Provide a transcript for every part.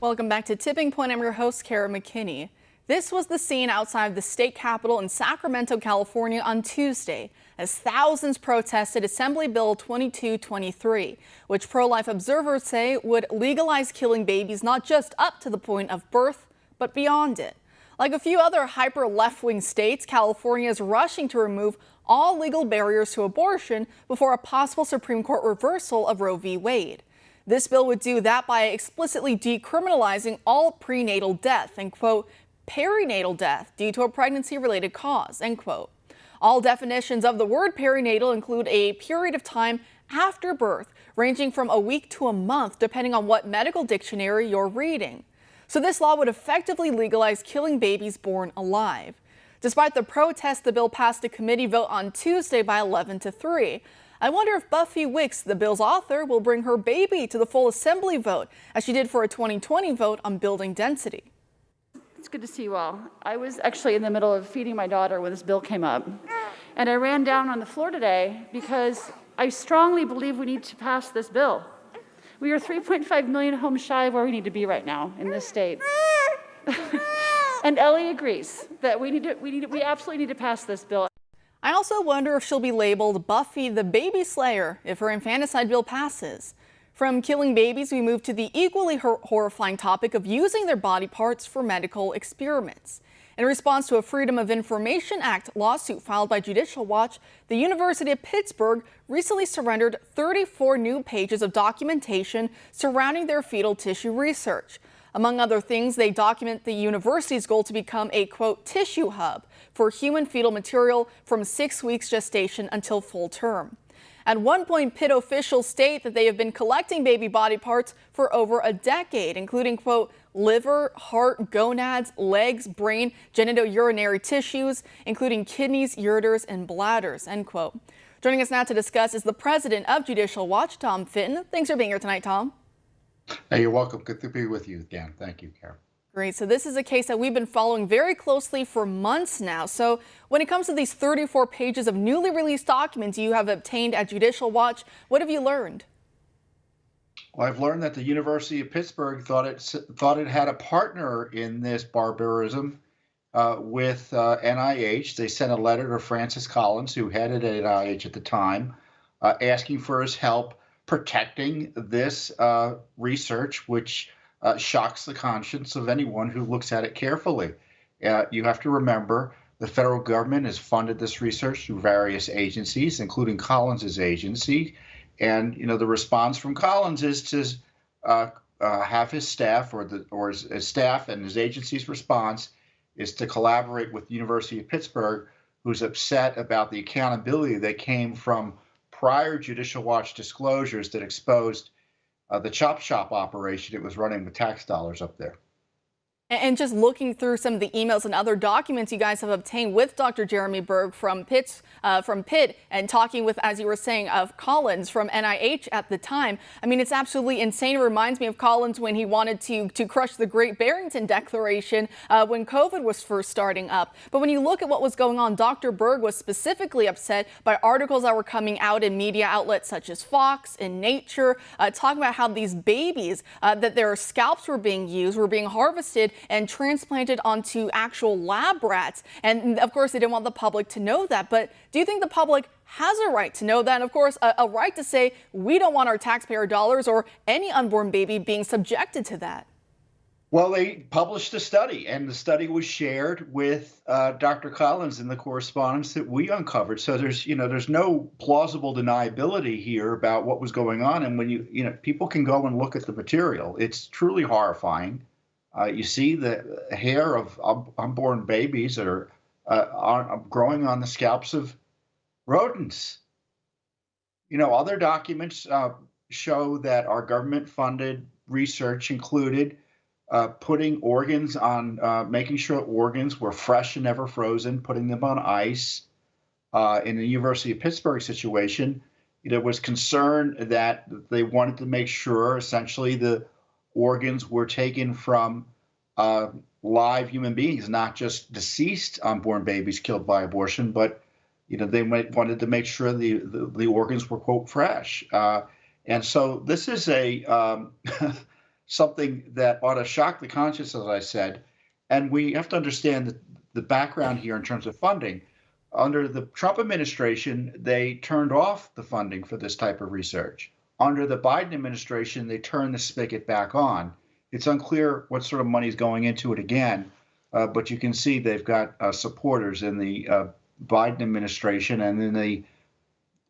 Welcome back to Tipping Point. I'm your host, Kara McKinney. This was the scene outside the state capitol in Sacramento, California on Tuesday, as thousands protested Assembly Bill 2223, which pro-life observers say would legalize killing babies not just up to the point of birth, but beyond it. Like a few other hyper-left-wing states, California is rushing to remove all legal barriers to abortion before a possible Supreme Court reversal of Roe v. Wade. This bill would do that by explicitly decriminalizing all prenatal death and, quote, perinatal death due to a pregnancy-related cause, end quote. All definitions of the word perinatal include a period of time after birth, ranging from a week to a month, depending on what medical dictionary you're reading. So this law would effectively legalize killing babies born alive. Despite the protests, the bill passed a committee vote on Tuesday by 11-3. I wonder if Buffy Wicks, the bill's author, will bring her baby to the full assembly vote, as she did for a 2020 vote on building density. It's good to see you all. I was actually in the middle of feeding my daughter when this bill came up. And I ran down on the floor today because I strongly believe we need to pass this bill. We are 3.5 million homes shy of where we need to be right now in this state. And Ellie agrees that we absolutely need to pass this bill. I also wonder if she'll be labeled Buffy the Baby Slayer if her infanticide bill passes. From killing babies, we move to the equally horrifying topic of using their body parts for medical experiments. In response to a Freedom of Information Act lawsuit filed by Judicial Watch, the University of Pittsburgh recently surrendered 34 new pages of documentation surrounding their fetal tissue research. Among other things, they document the university's goal to become a, quote, tissue hub for human fetal material from 6 weeks gestation until full term. At one point, Pitt officials state that they have been collecting baby body parts for over a decade, including, quote, liver, heart, gonads, legs, brain, genitourinary tissues, including kidneys, ureters, and bladders, end quote. Joining us now to discuss is the president of Judicial Watch, Tom Fitton. Thanks for being here tonight, Tom. Hey, you're welcome. Good to be with you again. Thank you, Karen. Great. So this is a case that we've been following very closely for months now. So when it comes to these 34 pages of newly released documents you have obtained at Judicial Watch, what have you learned? Well, I've learned that the University of Pittsburgh thought it had a partner in this barbarism with NIH. They sent a letter to Francis Collins, who headed NIH at the time, asking for his help protecting this research, which shocks the conscience of anyone who looks at it carefully. You have to remember the federal government has funded this research through various agencies, including Collins's agency. And, you know, the response from Collins is to have his staff or his staff and his agency's response is to collaborate with the University of Pittsburgh, who's upset about the accountability that came from prior Judicial Watch disclosures that exposed the chop shop operation it was running with tax dollars up there. And just looking through some of the emails and other documents you guys have obtained with Dr. Jeremy Berg from Pitt and talking with, as you were saying, of Collins from NIH at the time. I mean, it's absolutely insane. It reminds me of Collins when he wanted to crush the Great Barrington Declaration when COVID was first starting up. But when you look at what was going on, Dr. Berg was specifically upset by articles that were coming out in media outlets such as Fox and Nature, talking about how these babies, that their scalps were being used, were being harvested and transplanted onto actual lab rats. And of course, they didn't want the public to know that. But do you think the public has a right to know that? And of course, a right to say we don't want our taxpayer dollars or any unborn baby being subjected to that? Well, they published a study, and the study was shared with Dr. Collins in the correspondence that we uncovered. So there's no plausible deniability here about what was going on. And when people can go and look at the material, it's truly horrifying. You see the hair of unborn babies that are growing on the scalps of rodents. Other documents show that our government-funded research included putting organs on, making sure organs were fresh and never frozen, putting them on ice. In the University of Pittsburgh situation, there was concern that they wanted to make sure, essentially, the organs were taken from live human beings, not just deceased unborn babies killed by abortion, but they wanted to make sure the organs were, quote, fresh. And so this is a something that ought to shock the conscience, as I said. And we have to understand the background here in terms of funding. Under the Trump administration, they turned off the funding for this type of research. Under the Biden administration, they turned the spigot back on. It's unclear what sort of money is going into it again, but you can see they've got supporters in the Biden administration and in the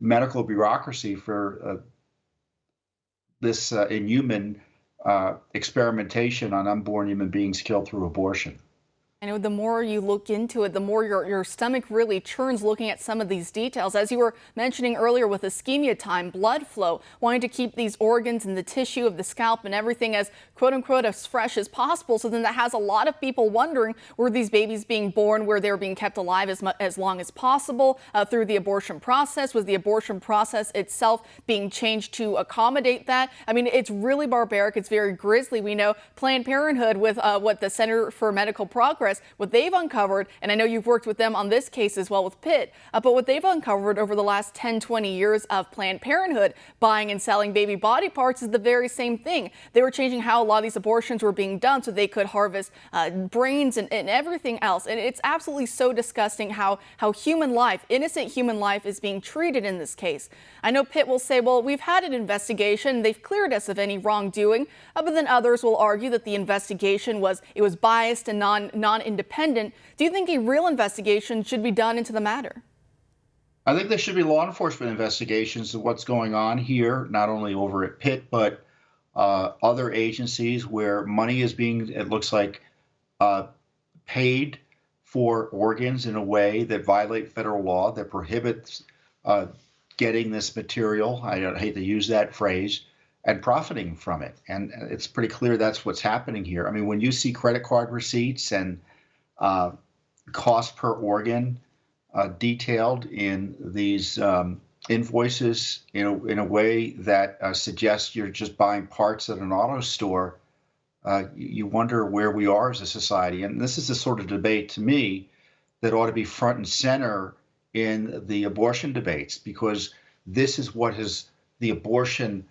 medical bureaucracy for this inhuman experimentation on unborn human beings killed through abortion. I know the more you look into it, the more your stomach really churns looking at some of these details. As you were mentioning earlier with ischemia time, blood flow, wanting to keep these organs and the tissue of the scalp and everything as quote unquote as fresh as possible. So then that has a lot of people wondering, were these babies being born where they were being kept alive as long as possible through the abortion process? Was the abortion process itself being changed to accommodate that? I mean, it's really barbaric. It's very grisly. We know Planned Parenthood with what the Center for Medical Progress, what they've uncovered, and I know you've worked with them on this case as well with Pitt, but what they've uncovered over the last 10, 20 years of Planned Parenthood buying and selling baby body parts is the very same thing. They were changing how a lot of these abortions were being done so they could harvest brains and everything else. And it's absolutely so disgusting how human life, innocent human life, is being treated in this case. I know Pitt will say, well, we've had an investigation. They've cleared us of any wrongdoing. But then others will argue that the investigation was biased and non-independent. Do you think a real investigation should be done into the matter? I think there should be law enforcement investigations of what's going on here, not only over at Pitt, but other agencies where money is being, it looks like, paid for organs in a way that violate federal law, that prohibits getting this material, I hate to use that phrase, and profiting from it. And it's pretty clear that's what's happening here. I mean, when you see credit card receipts and cost per organ detailed in these invoices in a way that suggests you're just buying parts at an auto store, you wonder where we are as a society. And this is the sort of debate, to me, that ought to be front and center in the abortion debates, because this is what the abortion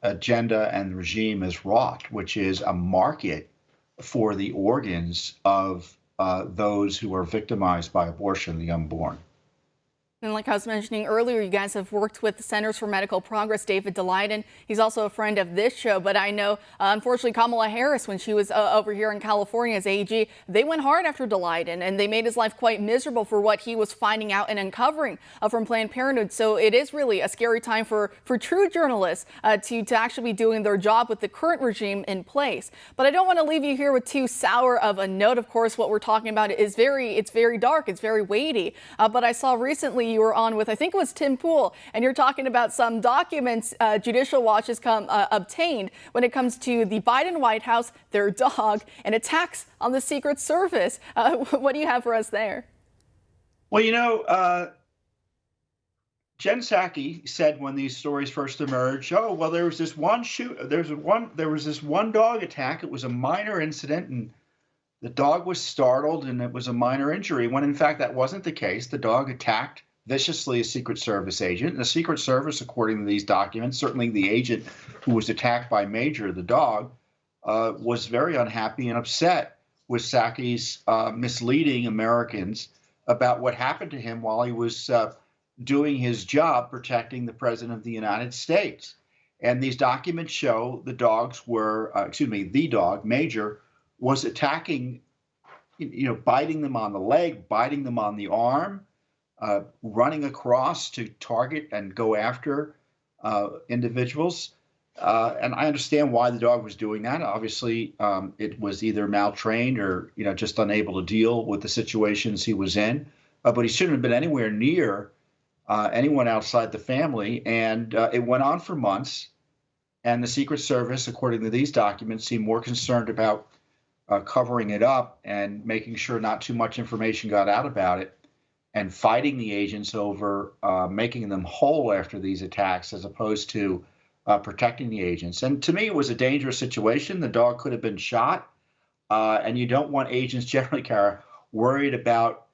agenda and regime has wrought, which is a market for the organs of those who are victimized by abortion, the unborn. And like I was mentioning earlier, you guys have worked with the Centers for Medical Progress, David Daleiden. He's also a friend of this show, but I know, unfortunately, Kamala Harris, when she was over here in California as AG, they went hard after Daleiden, and they made his life quite miserable for what he was finding out and uncovering from Planned Parenthood. So it is really a scary time for true journalists to actually be doing their job with the current regime in place. But I don't want to leave you here with too sour of a note. Of course, what we're talking about is it's very dark. It's very weighty. But I saw recently you were on with, I think it was Tim Pool, and you're talking about some documents Judicial Watch has obtained when it comes to the Biden White House, their dog, and attacks on the Secret Service. What do you have for us there? Well, Jen Psaki said when these stories first emerged, oh, well, there was this one dog attack. It was a minor incident, and the dog was startled, and it was a minor injury, when in fact that wasn't the case. The dog attacked viciously a Secret Service agent. And the Secret Service, according to these documents, certainly the agent who was attacked by Major, the dog, was very unhappy and upset with Psaki's misleading Americans about what happened to him while he was doing his job protecting the President of the United States. And these documents show the dog, Major, was attacking, biting them on the leg, biting them on the arm, running across to target and go after individuals. And I understand why the dog was doing that. Obviously, it was either maltrained or, just unable to deal with the situations he was in. But he shouldn't have been anywhere near anyone outside the family. And it went on for months. And the Secret Service, according to these documents, seemed more concerned about covering it up and making sure not too much information got out about it, and fighting the agents over making them whole after these attacks, as opposed to protecting the agents. And to me, it was a dangerous situation. The dog could have been shot. And you don't want agents generally, Kara, worried about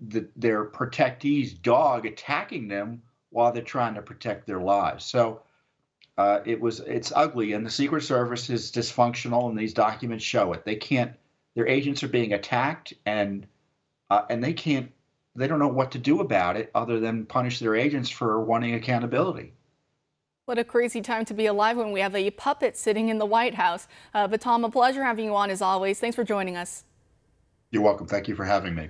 their protectee's dog attacking them while they're trying to protect their lives. So it's ugly, and the Secret Service is dysfunctional, and these documents show it. They can't. Their agents are being attacked, and they don't know what to do about it other than punish their agents for wanting accountability. What a crazy time to be alive when we have a puppet sitting in the White House. But Tom, a pleasure having you on as always. Thanks for joining us. You're welcome. Thank you for having me.